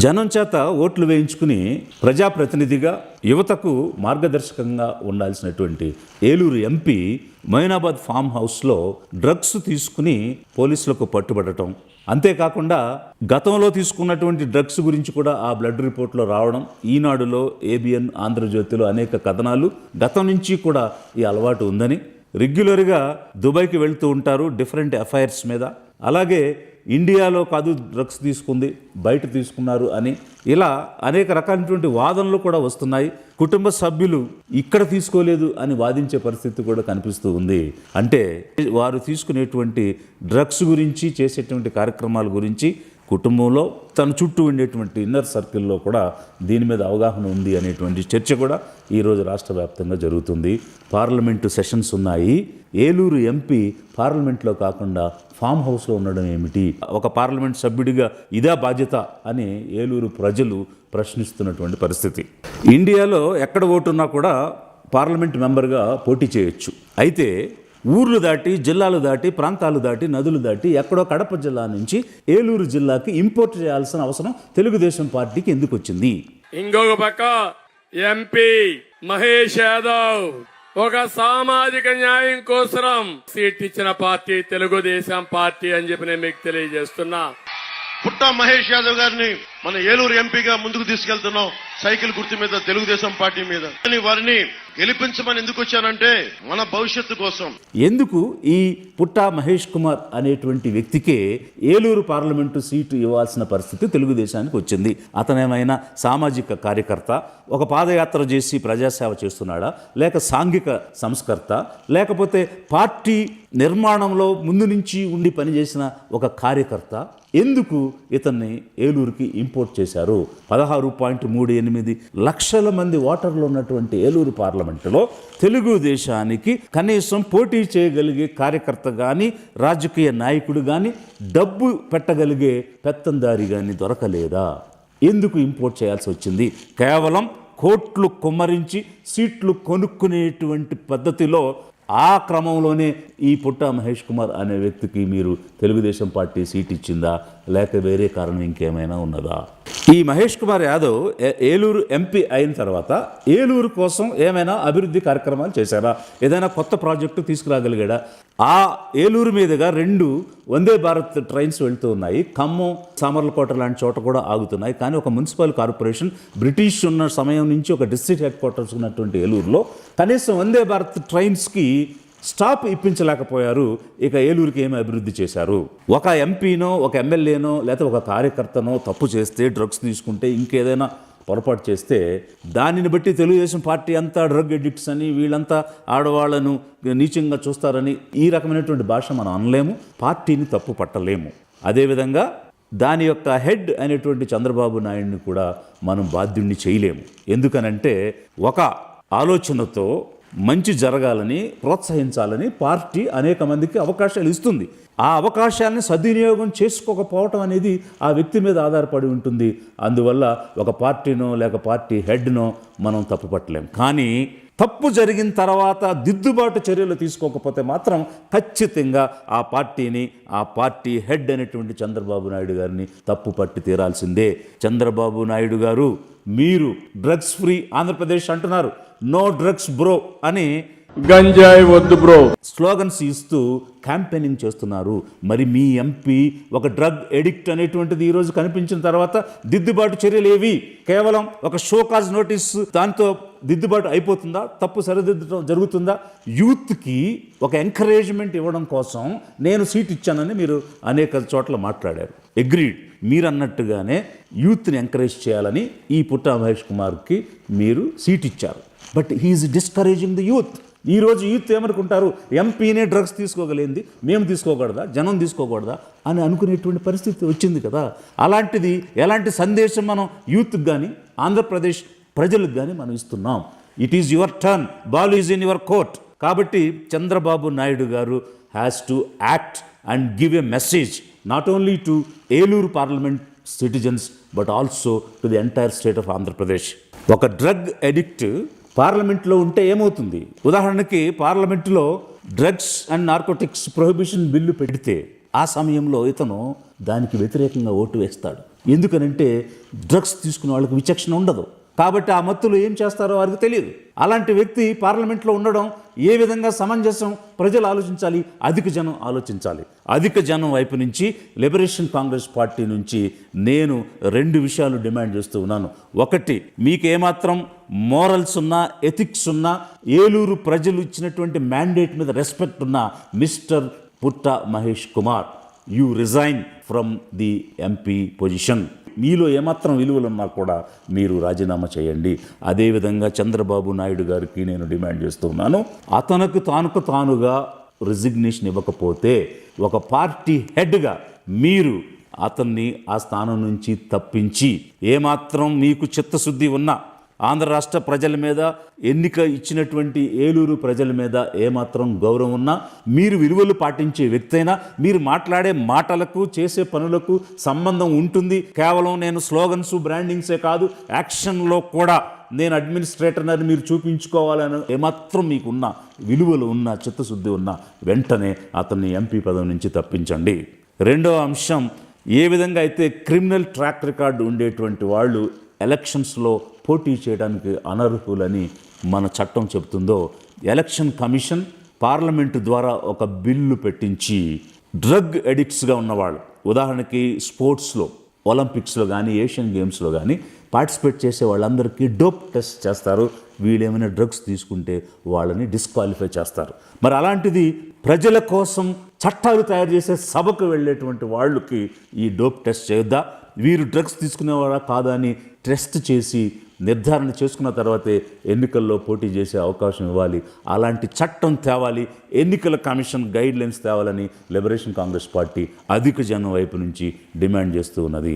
జనం చేత ఓట్లు వేయించుకుని ప్రజాప్రతినిధిగా యువతకు మార్గదర్శకంగా ఉండాల్సినటువంటి ఏలూరు ఎంపీ మొయినాబాద్ ఫామ్ హౌస్లో డ్రగ్స్ తీసుకుని పోలీసులకు పట్టుబడటం, అంతేకాకుండా గతంలో తీసుకున్నటువంటి డ్రగ్స్ గురించి కూడా ఆ బ్లడ్ రిపోర్ట్లో రావడం, ఈనాడులో, ఏబిఎన్, ఆంధ్రజ్యోతిలో అనేక కథనాలు గతం నుంచి కూడా ఈ అలవాటు ఉందని, రెగ్యులర్గా దుబాయ్కి వెళ్తూ ఉంటారు డిఫరెంట్ అఫైర్స్ మీద, అలాగే ఇండియాలో కాదు డ్రగ్స్ తీసుకుంది బయట తీసుకున్నారు అని ఇలా అనేక రకాలైనటువంటి వాదనలు కూడా వస్తున్నాయి. కుటుంబ సభ్యులు ఇక్కడ తీసుకోలేదు అని వాదించే పరిస్థితి కూడా కనిపిస్తూ ఉంది. అంటే వారు తీసుకునేటువంటి డ్రగ్స్ గురించి, చేసేటువంటి కార్యక్రమాల గురించి కుటుంబంలో తన చుట్టూ ఉండేటువంటి ఇన్నర్ సర్కిల్లో కూడా దీని మీద అవగాహన ఉంది అనేటువంటి చర్చ కూడా ఈరోజు రాష్ట్ర వ్యాప్తంగా జరుగుతుంది. పార్లమెంటు సెషన్స్ ఉన్నాయి. ఏలూరు ఎంపీ పార్లమెంట్లో కాకుండా ఫామ్ హౌస్లో ఉండడం ఏమిటి? ఒక పార్లమెంట్ సభ్యుడిగా ఇదే బాధ్యత అని ఏలూరు ప్రజలు ప్రశ్నిస్తున్నటువంటి పరిస్థితి. ఇండియాలో ఎక్కడ ఓటున్నా కూడా పార్లమెంట్ మెంబర్గా పోటీ చేయొచ్చు. అయితే ఊర్లు దాటి, జిల్లాలు దాటి, ప్రాంతాలు దాటి, నదులు దాటి ఎక్కడో కడప జిల్లా నుంచి ఏలూరు జిల్లాకి ఇంపోర్ట్ చేయాల్సిన అవసరం తెలుగుదేశం పార్టీకి ఎందుకు వచ్చింది? ఇంకొక పక్క ఎంపీ మహేష్ యాదవ్ ఒక సామాజిక న్యాయం కోసం సీట్ ఇచ్చిన పార్టీ తెలుగుదేశం పార్టీ అని చెప్పి నేను మీకు తెలియజేస్తున్నా. పుట్టా మహేష్ యాదవ్ గారిని మన ఏలూరు ఎంపీగా ముందుకు తీసుకెళ్తున్నాం, సైకిల్ గుర్తు మీద, తెలుగుదేశం పార్టీ మీద. వారిని గెలిపించమని ఎందుకు వచ్చానంటే మన భవిష్యత్తు కోసం. ఎందుకు ఈ పుట్టా మహేష్ కుమార్ అనేటువంటి వ్యక్తికే ఏలూరు పార్లమెంటు సీటు ఇవ్వాల్సిన పరిస్థితి తెలుగుదేశానికి వచ్చింది? అతనేమైనా సామాజిక కార్యకర్త, ఒక పాదయాత్ర చేసి ప్రజాసేవ చేస్తున్నాడా, లేక సాంఘిక సంస్కర్త, లేకపోతే పార్టీ నిర్మాణంలో ముందు నుంచి ఉండి పనిచేసిన ఒక కార్యకర్త? ఎందుకు ఇతన్ని ఏలూరుకి ఇంపోర్ట్ చేశారు? 16.38 లక్షల మంది ఓటర్లు ఉన్నటువంటి ఏలూరు పార్లమెంటులో తెలుగుదేశానికి కనీసం పోటీ చేయగలిగే కార్యకర్త కానీ, రాజకీయ నాయకుడు కానీ, డబ్బు పెట్టగలిగే పెత్తందారి కానీ దొరకలేదా? ఎందుకు ఇంపోర్ట్ చేయాల్సి వచ్చింది? కేవలం కోట్లు కుమ్మరించి సీట్లు కొనుక్కునేటువంటి పద్ధతిలో ఆ క్రమంలోనే ఈ పుట్టా మహేష్ కుమార్ అనే వ్యక్తికి మీరు తెలుగుదేశం పార్టీ సీట్ ఇచ్చిందా, లేక వేరే కారణం ఇంకేమైనా ఉన్నదా? ఈ మహేష్ కుమార్ యాదవ్ ఏలూరు ఎంపీ అయిన తర్వాత ఏలూరు కోసం ఏమైనా అభివృద్ధి కార్యక్రమాలు చేశారా? ఏదైనా కొత్త ప్రాజెక్టు తీసుకురాగలిగాడా? ఆ ఏలూరు మీదుగా 2 వందే భారత్ ట్రైన్స్ వెళ్తూ ఉన్నాయి. ఖమ్మం, సామర్లకోట లాంటి చోట కూడా ఆగుతున్నాయి. కానీ ఒక మున్సిపల్ కార్పొరేషన్ బ్రిటిష్ ఉన్న సమయం నుంచి ఒక డిస్ట్రిక్ట్ హెడ్ క్వార్టర్స్ ఉన్నటువంటి ఏలూరులో కనీసం వందే భారత్ ట్రైన్స్కి స్టాప్ ఇప్పించలేకపోయారు. ఇక ఏలూరుకి ఏమి అభివృద్ధి చేశారు? ఒక ఎంపీనో, ఒక ఎమ్మెల్యేనో, లేకపోతే ఒక కార్యకర్తనో తప్పు చేస్తే, డ్రగ్స్ తీసుకుంటే, ఇంకేదైనా పొరపాటు చేస్తే దానిని బట్టి తెలుగుదేశం పార్టీ అంతా డ్రగ్ ఎడిక్ట్స్ అని, వీళ్ళంతా ఆడవాళ్లను నీచంగా చూస్తారని ఈ రకమైనటువంటి భాష మనం అనలేము. పార్టీని తప్పు పట్టలేము. అదేవిధంగా దాని యొక్క హెడ్ అనేటువంటి చంద్రబాబు నాయుడిని కూడా మనం బాధ్యుణ్ణి చేయలేము. ఎందుకనంటే ఒక ఆలోచనతో మంచి జరగాలని, ప్రోత్సహించాలని పార్టీ అనేక మందికి అవకాశాలు ఇస్తుంది. ఆ అవకాశాలని సద్వినియోగం చేసుకోకపోవటం అనేది ఆ వ్యక్తి మీద ఆధారపడి ఉంటుంది. అందువల్ల ఒక పార్టీనో లేక పార్టీ హెడ్నో మనం తప్పుపట్టలేం. కానీ తప్పు జరిగిన తర్వాత దిద్దుబాటు చర్యలు తీసుకోకపోతే మాత్రం ఖచ్చితంగా ఆ పార్టీని, ఆ పార్టీ హెడ్ అనేటువంటి చంద్రబాబు నాయుడు గారిని తప్పు పట్టి తీరాల్సిందే. చంద్రబాబు నాయుడు గారు, మీరు డ్రగ్స్ ఫ్రీ ఆంధ్రప్రదేశ్ అంటున్నారు, నో డ్రగ్స్ బ్రో అని గంజాయి వద్దు బ్రో స్లోగన్స్ ఇస్తూ క్యాంపెయినింగ్ చేస్తున్నారు. మరి మీ ఎంపీ ఒక డ్రగ్ ఎడిక్ట్ అనేటువంటిది ఈరోజు కనిపించిన తర్వాత దిద్దుబాటు చర్యలు ఏవి? కేవలం ఒక షోకాజ్ నోటీస్, దాంతో దిద్దుబాటు అయిపోతుందా? తప్పు సరిదిద్దడం జరుగుతుందా? యూత్కి ఒక ఎంకరేజ్మెంట్ ఇవ్వడం కోసం నేను సీట్ ఇచ్చానని మీరు అనేక చోట్ల మాట్లాడారు. అగ్రీడ్. మీరు అన్నట్టుగానే యూత్ని ఎంకరేజ్ చేయాలని ఈ పుట్టా మహేష్ కుమార్కి మీరు సీట్ ఇచ్చారు. But he's discouraging the youth. ఈరోజు యూత్ ఏమనుకుంటారు? ఎంపీనే డ్రగ్స్ తీసుకోగలిగింది, మేము తీసుకోకూడదా, జనం తీసుకోకూడదా అని అనుకునేటువంటి పరిస్థితి వచ్చింది కదా. అలాంటిది ఎలాంటి సందేశం మనం యూత్కి కానీ, ఆంధ్రప్రదేశ్ ప్రజలకు కానీ మనం ఇస్తున్నాం? It is your turn, ball is in your court. కాబట్టి చంద్రబాబు నాయుడు గారు has to act and give a message not only to Eluru parliament citizens but also to the entire state of Andhra Pradesh. ఒక డ్రగ్ ఎడిక్ట్ పార్లమెంట్లో ఉంటే ఏమవుతుంది? ఉదాహరణకి పార్లమెంటులో drugs and narcotics prohibition bill పెడితే ఆ సమయంలో ఇతను దానికి వ్యతిరేకంగా ఓటు వేస్తాడు. ఎందుకనంటే డ్రగ్స్ తీసుకునే వాళ్ళకి విచక్షణ ఉండదు. కాబట్టి ఆ మత్తులు ఏం చేస్తారో వారికి తెలియదు. అలాంటి వ్యక్తి పార్లమెంట్లో ఉండడం ఏ విధంగా సమంజసం? ప్రజలు ఆలోచించాలి, అధిక జనం ఆలోచించాలి. అధిక జనం వైపు నుంచి లిబరేషన్ కాంగ్రెస్ పార్టీ నుంచి నేను 2 విషయాలు డిమాండ్ చేస్తూ ఉన్నాను. ఒకటి, మీకు ఏమాత్రం మోరల్స్ ఉన్నా, ఎథిక్స్ ఉన్నా, ఏలూరు ప్రజలు ఇచ్చినటువంటి మ్యాండేట్ మీద రెస్పెక్ట్ ఉన్న మిస్టర్ పుట్ట Mahesh Kumar, you resign from the MP position. మీలో ఏమాత్రం విలువలున్నా కూడా మీరు రాజీనామా చేయండి. అదేవిధంగా చంద్రబాబు నాయుడు గారికి నేను డిమాండ్ చేస్తున్నాను, అతనికి తానుగా రిజిగ్నేషన్ ఇవ్వకపోతే ఒక పార్టీ హెడ్గా మీరు అతన్ని ఆ స్థానం నుంచి తప్పించి, ఏమాత్రం మీకు చిత్తశుద్ధి ఉన్నా, ఆంధ్ర రాష్ట్ర ప్రజల మీద, ఎన్నిక ఇచ్చినటువంటి ఏలూరు ప్రజల మీద ఏమాత్రం గౌరవం ఉన్నా, మీరు విలువలు పాటించే వ్యక్తి అయినా, మీరు మాట్లాడే మాటలకు చేసే పనులకు సంబంధం ఉంటుంది. కేవలం నేను స్లోగన్స్ బ్రాండింగ్సే కాదు, యాక్షన్లో కూడా నేను అడ్మినిస్ట్రేటర్ని మీరు చూపించుకోవాలని ఏమాత్రం మీకున్న విలువలు ఉన్న, చిత్తశుద్ధి ఉన్న, వెంటనే అతన్ని ఎంపీ పదవి నుంచి తప్పించండి. రెండవ అంశం, ఏ విధంగా అయితే క్రిమినల్ ట్రాక్ రికార్డు ఉండేటువంటి వాళ్ళు ఎలక్షన్స్లో పోటీ చేయడానికి అనర్హులని మన చట్టం చెబుతుందో, ఎలక్షన్ కమిషన్ పార్లమెంటు ద్వారా ఒక బిల్లు పెట్టించి డ్రగ్ అడిక్ట్స్గా ఉన్నవాళ్ళు, ఉదాహరణకి స్పోర్ట్స్లో, ఒలింపిక్స్లో కానీ, ఏషియన్ గేమ్స్లో కానీ పార్టిసిపేట్ చేసే వాళ్ళందరికీ డోప్ టెస్ట్ చేస్తారు. వీళ్ళేమైనా డ్రగ్స్ తీసుకుంటే వాళ్ళని డిస్క్వాలిఫై చేస్తారు. మరి అలాంటిది ప్రజల కోసం చట్టాలు తయారు చేసే సభకు వెళ్ళేటువంటి వాళ్ళకి ఈ డోప్ టెస్ట్ చేయొద్దా? వీరు డ్రగ్స్ తీసుకునేవారా కాదా అని టెస్ట్ చేసి నిర్ధారణ చేసుకున్న తర్వాతే ఎన్నికల్లో పోటీ చేసే అవకాశం ఇవ్వాలి. అలాంటి చట్టం తేవాలి, ఎన్నికల కమిషన్ గైడ్ లైన్స్ తేవాలని లిబరేషన్ కాంగ్రెస్ పార్టీ అధిక జనం వైపు నుంచి డిమాండ్ చేస్తూ ఉన్నది.